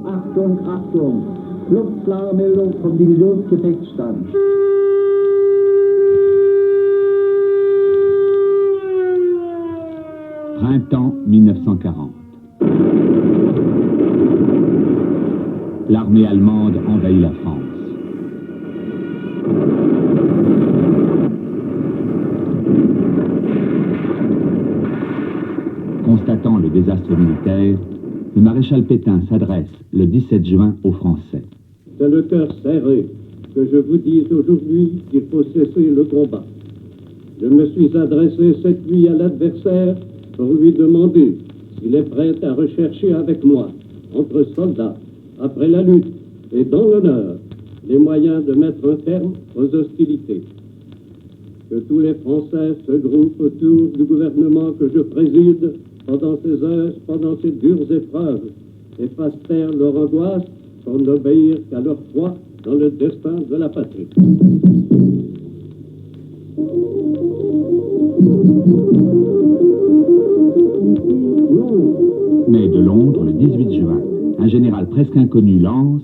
Achtung, Achtung! Luftklare Meldung vom Divisionsgefechtsstand. Printemps 1940. L'armée allemande envahit la France. Constatant le désastre militaire, le maréchal Pétain s'adresse le 17 juin aux Français. C'est le cœur serré que je vous dis aujourd'hui qu'il faut cesser le combat. Je me suis adressé cette nuit à l'adversaire pour lui demander s'il est prêt à rechercher avec moi, entre soldats, après la lutte et dans l'honneur, les moyens de mettre un terme aux hostilités. Que tous les Français se groupent autour du gouvernement que je préside pendant ces dures épreuves, et fassent taire leur angoisse pour n'obéir qu'à leur foi dans le destin de la patrie. Mais de Londres, le 18 juin, un général presque inconnu lance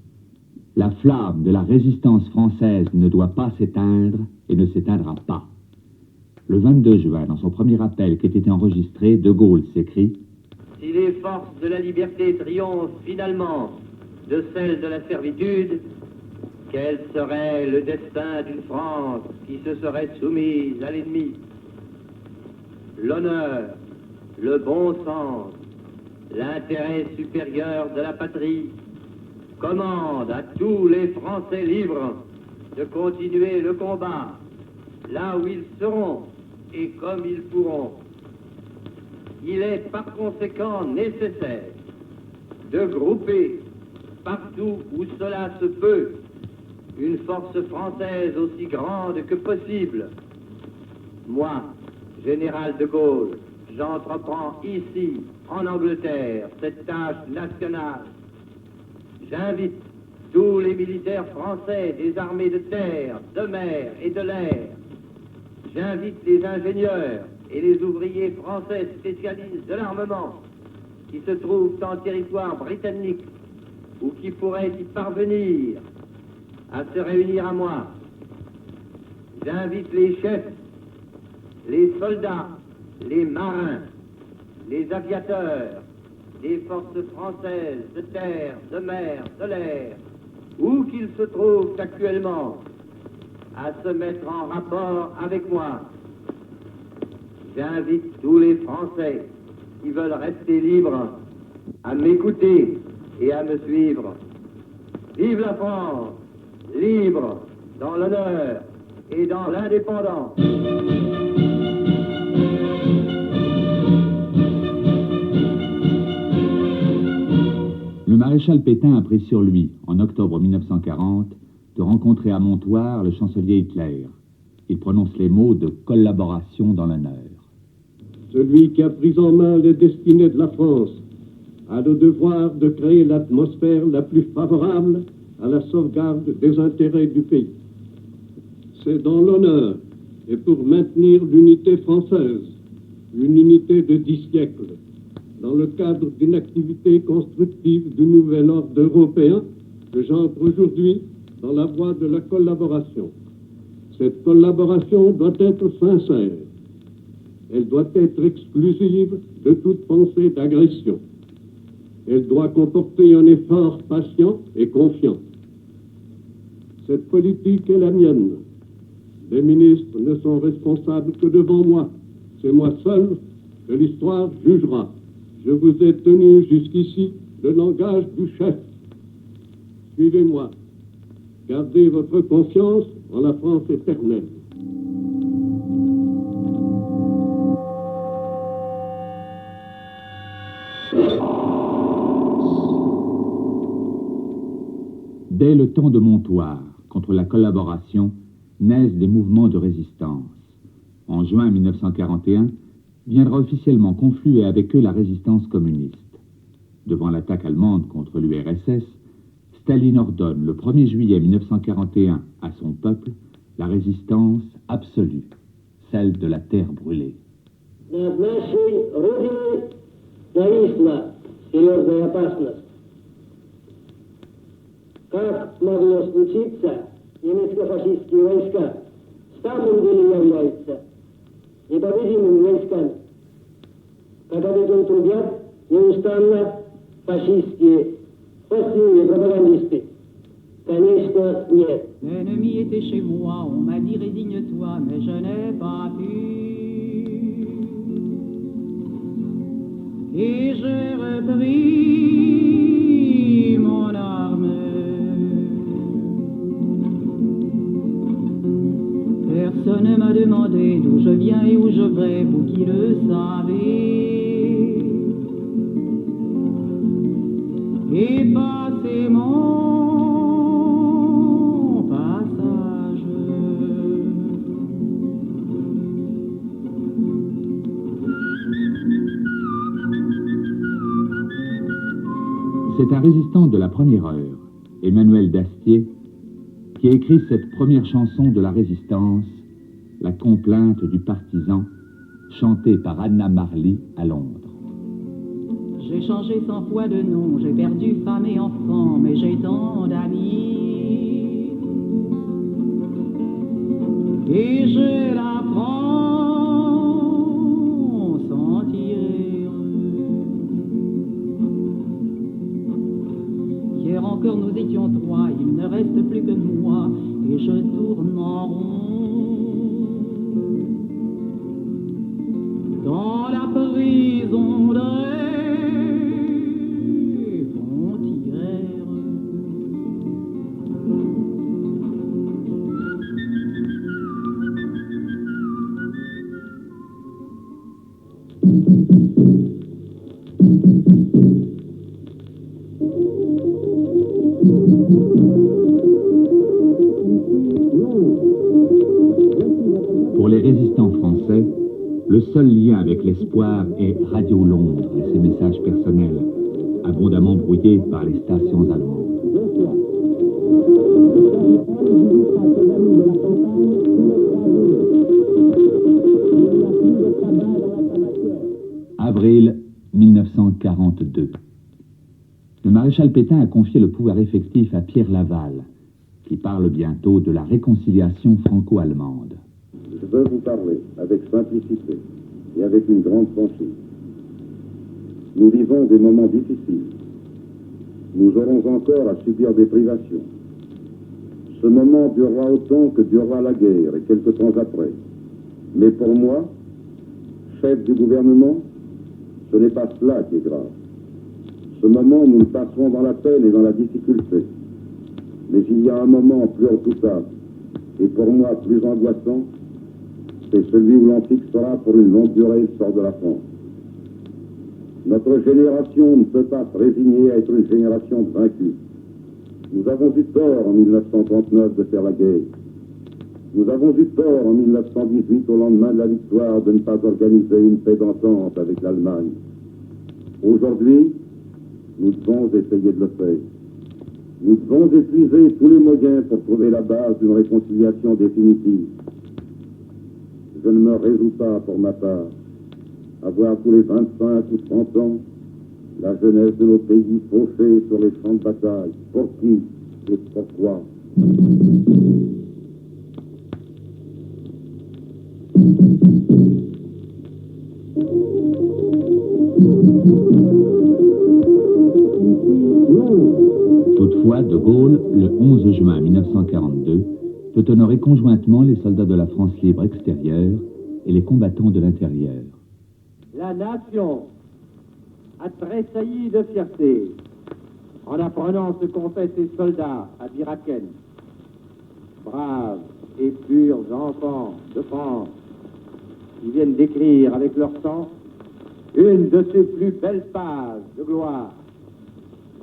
« La flamme de la résistance française ne doit pas s'éteindre et ne s'éteindra pas ». Le 22 juin, dans son premier appel qui était enregistré, De Gaulle s'écrie « Si les forces de la liberté triomphent finalement de celles de la servitude, quel serait le destin d'une France qui se serait soumise à l'ennemi? L'honneur, le bon sens, l'intérêt supérieur de la patrie commandent à tous les Français libres de continuer le combat là où ils seront et comme ils pourront. Il est par conséquent nécessaire de grouper partout où cela se peut une force française aussi grande que possible. Moi, général de Gaulle, j'entreprends ici, en Angleterre, cette tâche nationale. J'invite tous les militaires français des armées de terre, de mer et de l'air. J'invite les ingénieurs et les ouvriers français spécialistes de l'armement qui se trouvent en territoire britannique ou qui pourraient y parvenir à se réunir à moi. J'invite les chefs, les soldats, les marins, les aviateurs, les forces françaises de terre, de mer, de l'air, où qu'ils se trouvent actuellement, à se mettre en rapport avec moi. J'invite tous les Français qui veulent rester libres à m'écouter et à me suivre. Vive la France, libre dans l'honneur et dans l'indépendance. Le maréchal Pétain a pris sur lui, en octobre 1940, de rencontrer à Montoire le chancelier Hitler. Il prononce les mots de collaboration dans l'honneur. Celui qui a pris en main les destinées de la France a le devoir de créer l'atmosphère la plus favorable à la sauvegarde des intérêts du pays. C'est dans l'honneur et pour maintenir l'unité française, une unité de 10 siècles, dans le cadre d'une activité constructive du nouvel ordre européen, que j'entre aujourd'hui dans la voie de la collaboration. Cette collaboration doit être sincère. Elle doit être exclusive de toute pensée d'agression. Elle doit comporter un effort patient et confiant. Cette politique est la mienne. Les ministres ne sont responsables que devant moi. C'est moi seul que l'histoire jugera. Je vous ai tenu jusqu'ici le langage du chef. Suivez-moi. Gardez votre confiance en la France éternelle. Dès le temps de Montoire, contre la collaboration, naissent des mouvements de résistance. En juin 1941, viendra officiellement confluer avec eux la résistance communiste. Devant l'attaque allemande contre l'URSS, Staline ordonne le 1er juillet 1941 à son peuple la résistance absolue, celle de la terre brûlée. как могло случиться, немецко-фашистские войска в самом деле являются непобедимыми войсками, когда об этом трубят неустанно фашистские постные пропагандисты? Конечно, нет. L'ennemi était chez moi, on m'a dit résigne-toi, mais je n'ai pas pu. Et j'ai repris mon arme. Personne ne m'a demandé d'où je viens et où je vais, vous qui le savez. Et passez mon passage. C'est un résistant de la première heure, Emmanuel Dastier, qui a écrit cette première chanson de la résistance, La complainte du partisan, chantée par Anna Marley à Londres. J'ai changé 100 fois de nom, j'ai perdu femme et enfant, mais j'ai tant d'amis. Et je la France entière. Hier encore nous étions 3, il ne reste plus que moi, et je tourne en rond. Dans la prison de frontières. Pour les résistants français, le seul lien avec l'espoir est Radio Londres et ses messages personnels, abondamment brouillés par les stations allemandes. Avril 1942. Le maréchal Pétain a confié le pouvoir effectif à Pierre Laval, qui parle bientôt de la réconciliation franco-allemande. Je veux vous parler avec simplicité et avec une grande franchise. Nous vivons des moments difficiles. Nous aurons encore à subir des privations. Ce moment durera autant que durera la guerre et quelque temps après. Mais pour moi, chef du gouvernement, ce n'est pas cela qui est grave. Ce moment, nous le passerons dans la peine et dans la difficulté. Mais il y a un moment plus redoutable et pour moi plus angoissant, c'est celui où l'on fixera pour une longue durée le sort de la France. Notre génération ne peut pas se résigner à être une génération de vaincus. Nous avons eu tort en 1939 de faire la guerre. Nous avons eu tort en 1918, au lendemain de la victoire, de ne pas organiser une paix d'entente avec l'Allemagne. Aujourd'hui, nous devons essayer de le faire. Nous devons épuiser tous les moyens pour trouver la base d'une réconciliation définitive. Je ne me résous pas, pour ma part, à voir tous les 25 ou 30 ans la jeunesse de nos pays fauchée sur les champs de bataille. Pour qui et pourquoi? Toutefois, De Gaulle, le 11 juin 1942, peut honorer conjointement les soldats de la France libre extérieure et les combattants de l'intérieur. La nation a tressailli de fierté en apprenant ce qu'ont fait ses soldats à Biraken. Braves et purs enfants de France qui viennent d'écrire avec leur sang une de ses plus belles pages de gloire.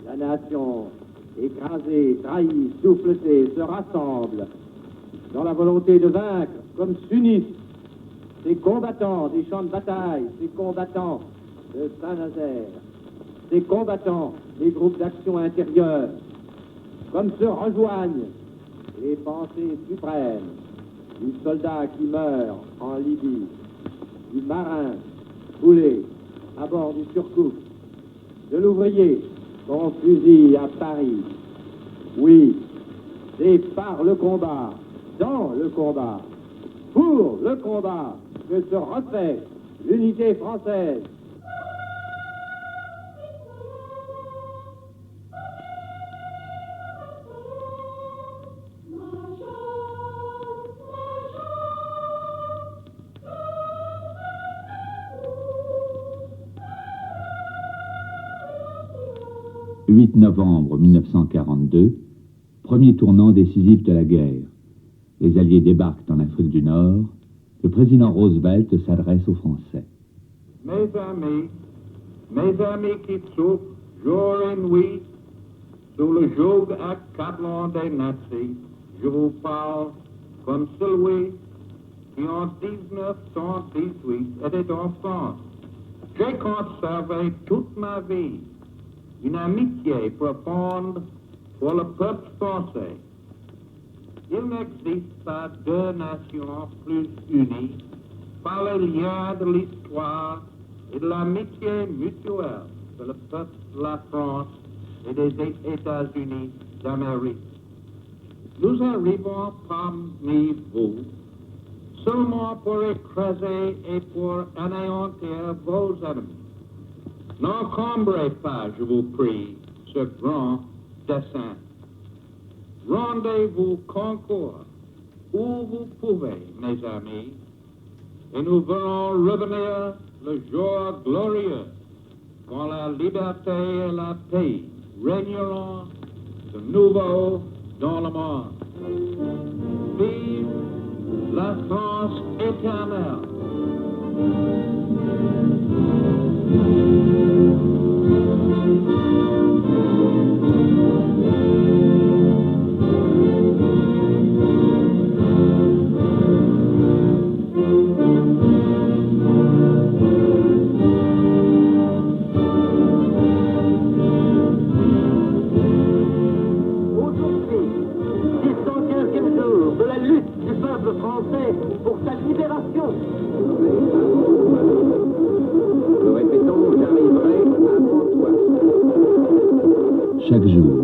La nation, écrasée, trahie, souffletée, se rassemble dans la volonté de vaincre, comme s'unissent ces combattants des champs de bataille, ces combattants de Saint-Nazaire, ces combattants des groupes d'action intérieure, comme se rejoignent les pensées suprêmes du soldat qui meurt en Libye, du marin foulé à bord du Surcouf, de l'ouvrier qu'on fusille à Paris, Oui, c'est par le combat, dans le combat, pour le combat, que se refait l'unité française. « 8 novembre 1942, premier tournant décisif de la guerre. Les Alliés débarquent en Afrique du Nord. Le président Roosevelt s'adresse aux Français. Mes amis qui souffrent jour et nuit sous le joug accablant des nazis, je vous parle comme celui qui en 1918 était en France. J'ai conservé toute ma vie une amitié profonde pour le peuple français. Il n'existe pas deux nations plus unies par les liens de l'histoire et de l'amitié mutuelle que le peuple de la France et des États-Unis d'Amérique. Nous arrivons parmi vous seulement pour écraser et pour anéantir vos ennemis. N'encombrez pas, je vous prie, ce grand dessein. Rendez-vous concours où vous pouvez, mes amis, et nous verrons revenir le jour glorieux quand la liberté et la paix régneront de nouveau dans le monde. Vive la France éternelle! Français pour sa libération. Nous répétons, j'arriverai avant toi. Chaque jour,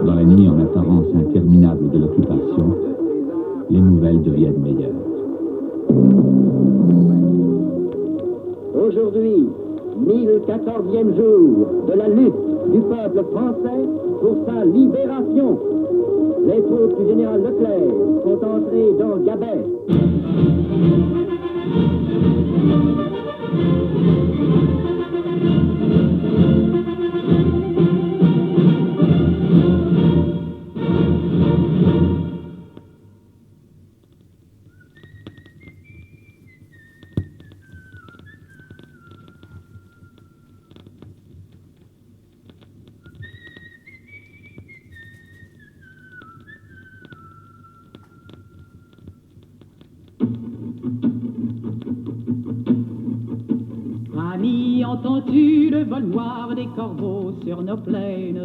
dans la nuit en apparence interminable de l'occupation, les nouvelles deviennent meilleures. Aujourd'hui, 1014e jour de la lutte du peuple français pour sa libération. Les troupes du général Leclerc sont entrées dans Gabès. Ami, entends-tu le vol noir des corbeaux sur nos plaines?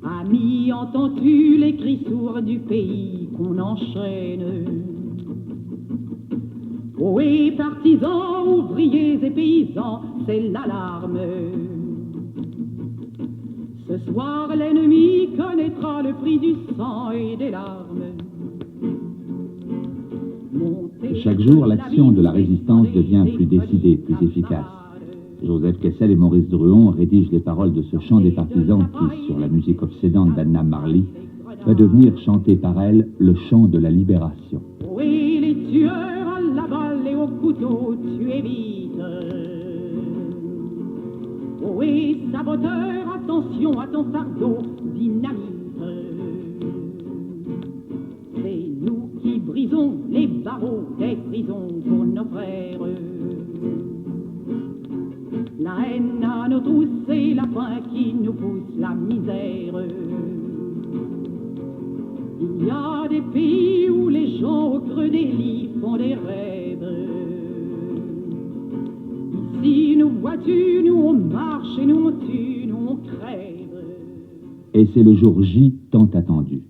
Ami, entends-tu les cris sourds du pays qu'on enchaîne? Ohé, partisans, ouvriers et paysans, c'est l'alarme. Ce soir, l'ennemi connaîtra le prix du sang et des larmes. Chaque jour, l'action de la résistance devient plus décidée, plus efficace. Joseph Kessel et Maurice Druon rédigent les paroles de ce chant des partisans qui, sur la musique obsédante d'Anna Marley, va devenir chanté par elle le chant de la libération. Oui, les tueurs à la balle et au couteau, tu évites. Oui, saboteur, attention à ton fardeau, dynamite. C'est nous qui brisons les barreaux des prisons pour nos frères. La haine à nos trousses et la faim qui nous pousse la misère. Il y a des pays où les gens au creux des lits font des rêves. Ici, nous vois-tu, nous on marche et nous on tue, nous on crève. Et c'est le jour J tant attendu,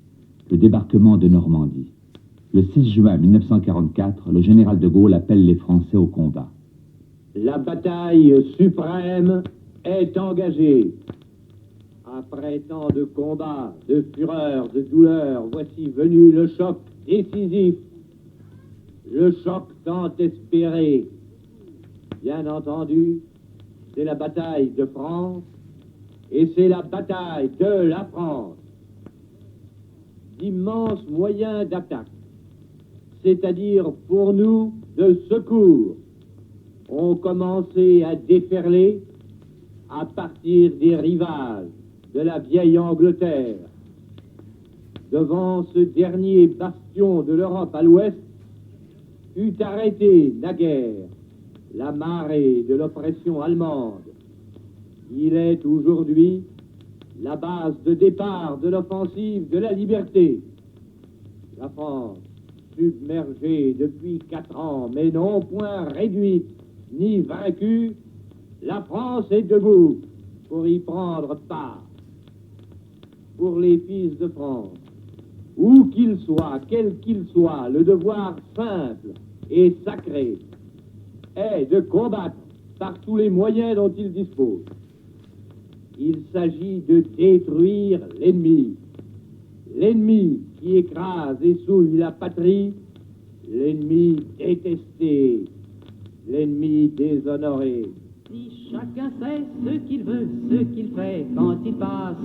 le débarquement de Normandie. Le 6 juin 1944, le général de Gaulle appelle les Français au combat. La bataille suprême est engagée. Après tant de combats, de fureur, de douleur, voici venu le choc décisif, le choc tant espéré. Bien entendu, c'est la bataille de France et c'est la bataille de la France. D'immenses moyens d'attaque, c'est-à-dire pour nous de secours, ont commencé à déferler à partir des rivages de la vieille Angleterre. Devant ce dernier bastion de l'Europe à l'ouest, fut arrêtée naguère la marée de l'oppression allemande. Il est aujourd'hui la base de départ de l'offensive de la liberté. La France, submergée depuis 4 ans, mais non point réduite ni vaincue, la France est debout pour y prendre part. Pour les fils de France, où qu'ils soient, quel qu'il soit, le devoir simple et sacré est de combattre par tous les moyens dont ils disposent. Il s'agit de détruire l'ennemi. L'ennemi qui écrase et souille la patrie, l'ennemi détesté, l'ennemi déshonoré. Si chacun sait ce qu'il veut, ce qu'il fait quand il passe.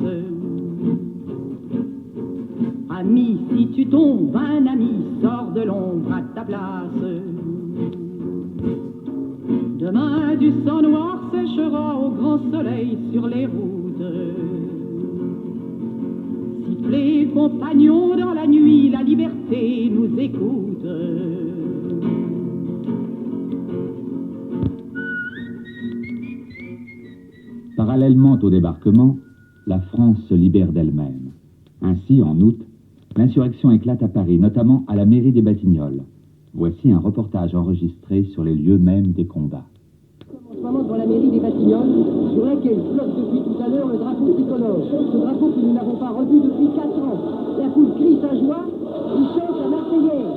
Ami, si tu tombes, un ami sort de l'ombre à ta place. Demain, du sang noir séchera au grand soleil sur les routes. Sifflez, compagnons, dans la nuit, la liberté nous écoute. Parallèlement au débarquement, la France se libère d'elle-même. Ainsi, en août, l'insurrection éclate à Paris, notamment à la mairie des Batignolles. Voici un reportage enregistré sur les lieux mêmes des combats. En ce moment, dans la mairie des Batignolles, sur laquelle flotte depuis tout à l'heure le drapeau tricolore. Ce drapeau que nous n'avons pas revu depuis 4 ans. La foule crie sa joie, il chante la Marseillaise.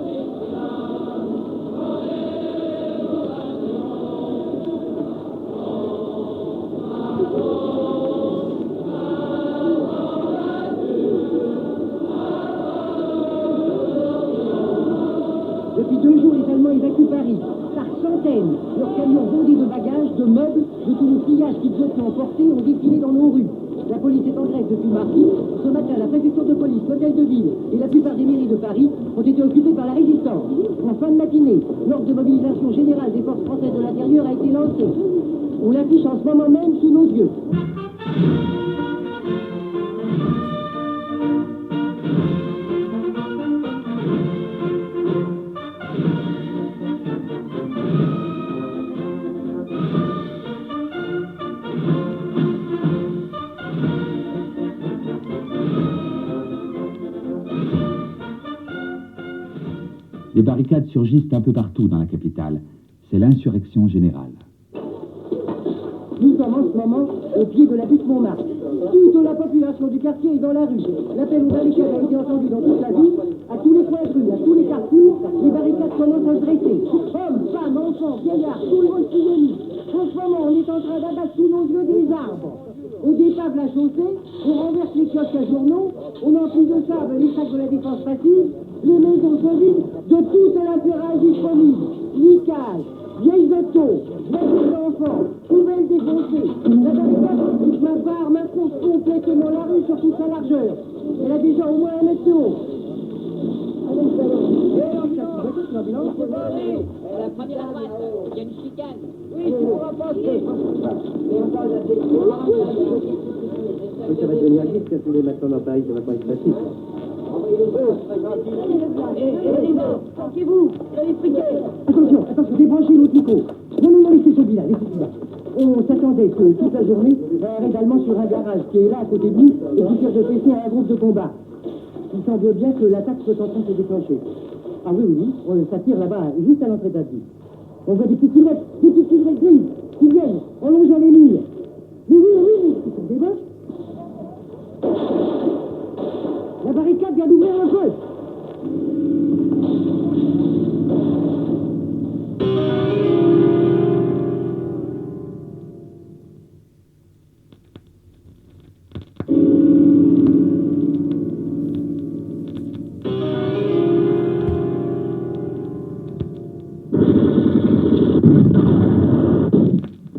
Depuis 2 jours, les Allemands évacuent Paris, par centaines. Leurs camions bondés de bagages, de meubles, de tous les pillages qu'ils ont pu emporter ont défilé dans nos rues. La police est en grève depuis mardi. Ce matin, la préfecture de police, l'hôtel de ville et la plupart des mairies de Paris ont été occupées par la résistance. En fin de matinée, l'ordre de mobilisation générale des forces françaises de l'intérieur a été lancé. On l'affiche en ce moment même sous nos yeux. Des barricades surgissent un peu partout dans la capitale. C'est l'insurrection générale. Nous sommes en ce moment au pied de la butte Montmartre. Toute la population du quartier est dans la rue. L'appel aux barricades a été entendu dans toute la ville. À tous les coins de rue, à tous les carrefours, les barricades commencent à se dresser. Hommes, femmes, enfants, vieillards, tout le monde s'y unit. En ce moment, on est en train d'abattre sous nos yeux des arbres. On dépave la chaussée, on renverse les kiosques à journaux, on emplit de sable les sacs de la défense passive, les maisons se vident de toute la ferraille disponible. Licages, vieilles autos, voitures d'enfants, poubelles défoncées. La barricade occupe ma part maintenant complètement la rue sur toute sa largeur. Elle a déjà au moins 1 mètre de haut. La première à droite, il y a une chicane. Oui, tu pourras passer. Oui, ça va devenir vite quand tous les matins dans Paris, ça va pas être facile. Tranquillez-vous, vous allez friquer. Attention, débranchez l'autre micro. Non, laissez celui-là, On s'attendait que toute la journée, un raid allemand sur un garage qui est là à côté de nous et qui tire de PC à un groupe de combat. Il semble bien que l'attaque soit en train de se déclencher. Ah oui, ça tire là-bas, juste à l'entrée d'Asie. On voit des petites silhouettes grises qui viennent en longeant les murs. Mais oui, c'est des bottes. La barricade vient d'ouvrir un peu.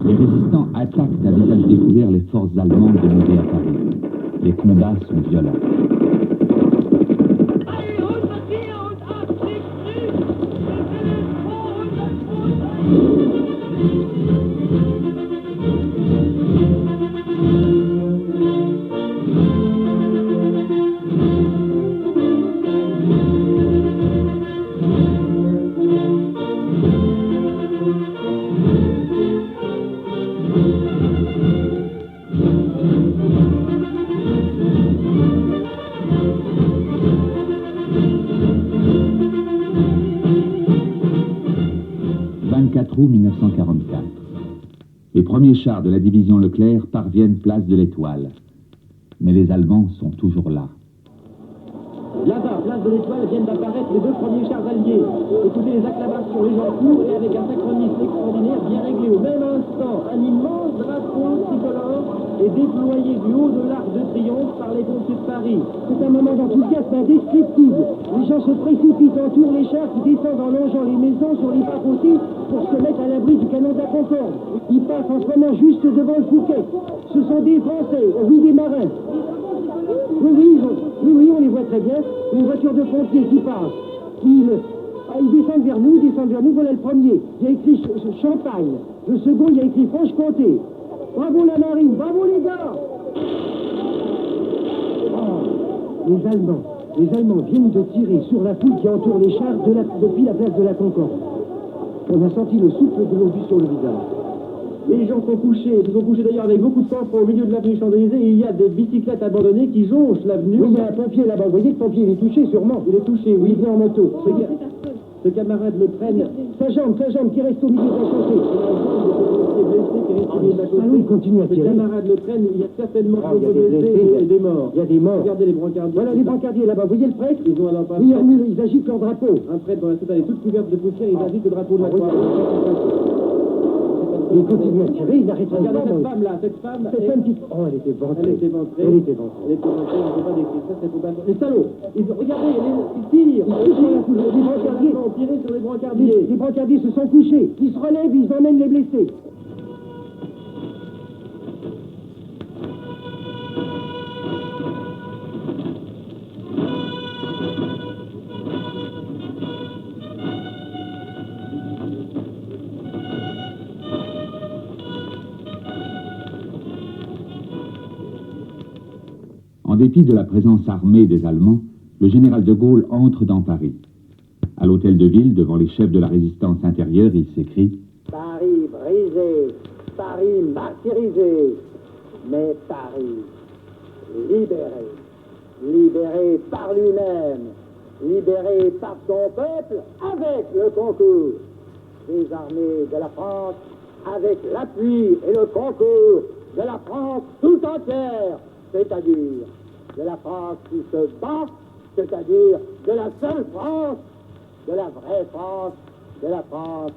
Les résistants attaquent à visage découvert les forces allemandes démontées à Paris. Les combats sont violents. 24 août 1944. Les premiers chars de la division Leclerc parviennent place de l'Étoile. Mais les Allemands sont toujours là. Là-bas, place de l'Étoile, viennent d'apparaître les 2 premiers chars alliés. Écoutez les acclamations, les gens courent et avec un synchronisme extraordinaire bien réglé. Au même instant, un immense drapeau tricolore est déployé du haut de l'Arc de Triomphe par les pompiers de Paris. C'est un moment d'enthousiasme indescriptible. Les gens se précipitent, entourent les chars qui descendent en longeant les maisons sur les pavés pour se mettre à l'abri du canon de la Concorde. Ils passent en ce moment juste devant le Fouquet. Ce sont des Français, oui, des marins. Oui, on les voit très bien. Une voiture de pompiers qui passe. Ils descendent vers nous, voilà le premier. Il y a écrit Champagne. Le second, il y a écrit Franche-Comté. Bravo la marine, bravo les gars. Oh, les Allemands viennent de tirer sur la foule qui entoure les chars depuis la place de la Concorde. On a senti le souffle de l'obus sur le visage. Les gens sont couchés, ils sont couchés d'ailleurs avec beaucoup de sang au milieu de l'avenue Champs-Élysées et il y a des bicyclettes abandonnées qui jonchent l'avenue. Oui, il y a un pompier là-bas, vous voyez le pompier, il est touché sûrement. Il est touché, oui, il vient en moto. Ce camarade le prenne. Sa jambe qui reste au milieu de la chaussée. Ah oui, il continue à tirer. Ce camarade le prenne, il y a certainement des blessés et des morts. Il y a des morts. Regardez les brancardiers. Voilà les brancardiers là-bas, vous voyez le prêtre? Ils ont alors pas. Oui, ils agitent leur drapeau. Un prêtre dans la cité, elle est toute couverte de poussière, ils agitent le drapeau de la croix. Il continue à tirer, il n'arrête pas. Regardez cette femme qui... Oh, elle était ventrée. Elle était ventrée, on ne peut pas décrire ça, c'est pas... Les salauds, regardez, ils tirent. Ils tirent sur la foule. Les brancardiers ont tiré sur les brancardiers. Les brancardiers se sont couchés. Ils se relèvent, ils emmènent les blessés. En dépit de la présence armée des Allemands, le général de Gaulle entre dans Paris. À l'hôtel de ville, devant les chefs de la résistance intérieure, il s'écrie « Paris brisé, Paris martyrisé, mais Paris libéré. Libéré par lui-même, libéré par son peuple, avec le concours des armées de la France, avec l'appui et le concours de la France tout entière, c'est-à-dire de la France qui se bat, c'est-à-dire de la seule France, de la vraie France, de la France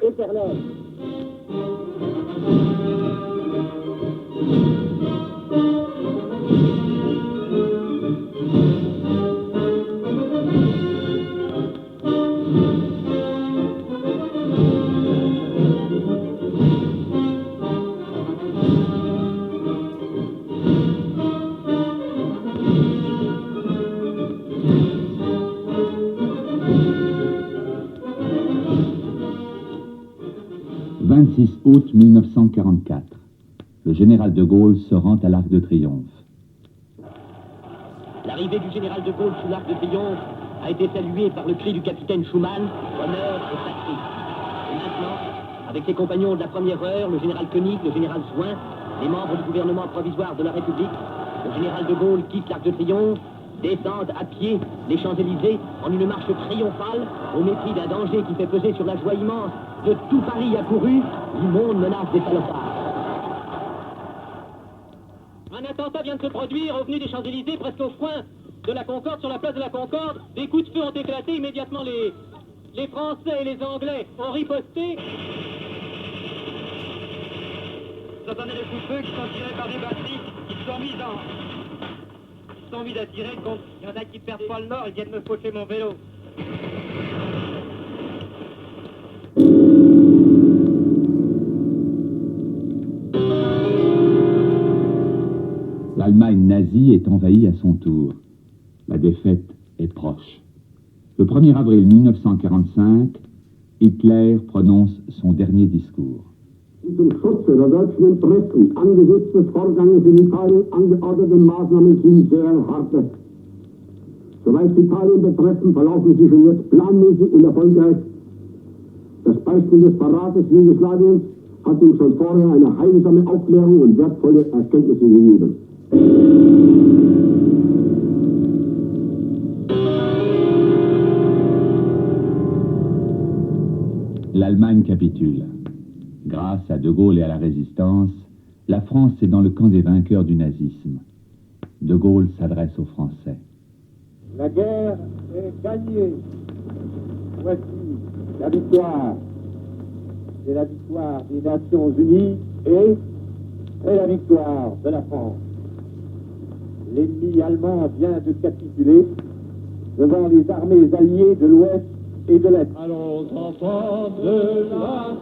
éternelle. » « 26 août 1944. Le général de Gaulle se rend à l'Arc de Triomphe. L'arrivée du général de Gaulle sous l'Arc de Triomphe a été saluée par le cri du capitaine Schumann, honneur et sacrifice. Et maintenant, avec ses compagnons de la première heure, le général Koenig, le général Zouin, les membres du gouvernement provisoire de la République, le général de Gaulle quitte l'Arc de Triomphe, descendent à pied les Champs-Élysées en une marche triomphale au mépris d'un danger qui fait peser sur la joie immense de tout Paris accouru, du monde menace des salopards. Un attentat vient de se produire au venu des Champs-Élysées, presque au coin de la Concorde, sur la place de la Concorde. Des coups de feu ont éclaté immédiatement. Les Français et les Anglais ont riposté. Vous entendez les coups de feu qui sont tirés par des batteries qui sont mis à tirer contre... Il y en a qui perdent pas le nord, ils viennent me faucher mon vélo. L'Allemagne nazie est envahie à son tour. La défaite est proche. Le 1er avril 1945, Hitler prononce son dernier discours. Zum Schutze der deutschen Interessen angesichts des Vorganges in Italien angeordnete Maßnahmen sind sehr harte. Soweit Italien betreffen, verlaufen sie schon jetzt planmäßig und erfolgreich. Das Beispiel des Verrates Jugoslawiens hat uns schon vorher eine heilsame Aufklärung und wertvolle Erkenntnisse gegeben. L'Allemagne capitule. Grâce à De Gaulle et à la résistance, la France est dans le camp des vainqueurs du nazisme. De Gaulle s'adresse aux Français. La guerre est gagnée. Voici la victoire. C'est la victoire des Nations Unies et c'est la victoire de la France. L'ennemi allemand vient de capituler devant les armées alliées de l'Ouest et de l'Est. Allons enfants de la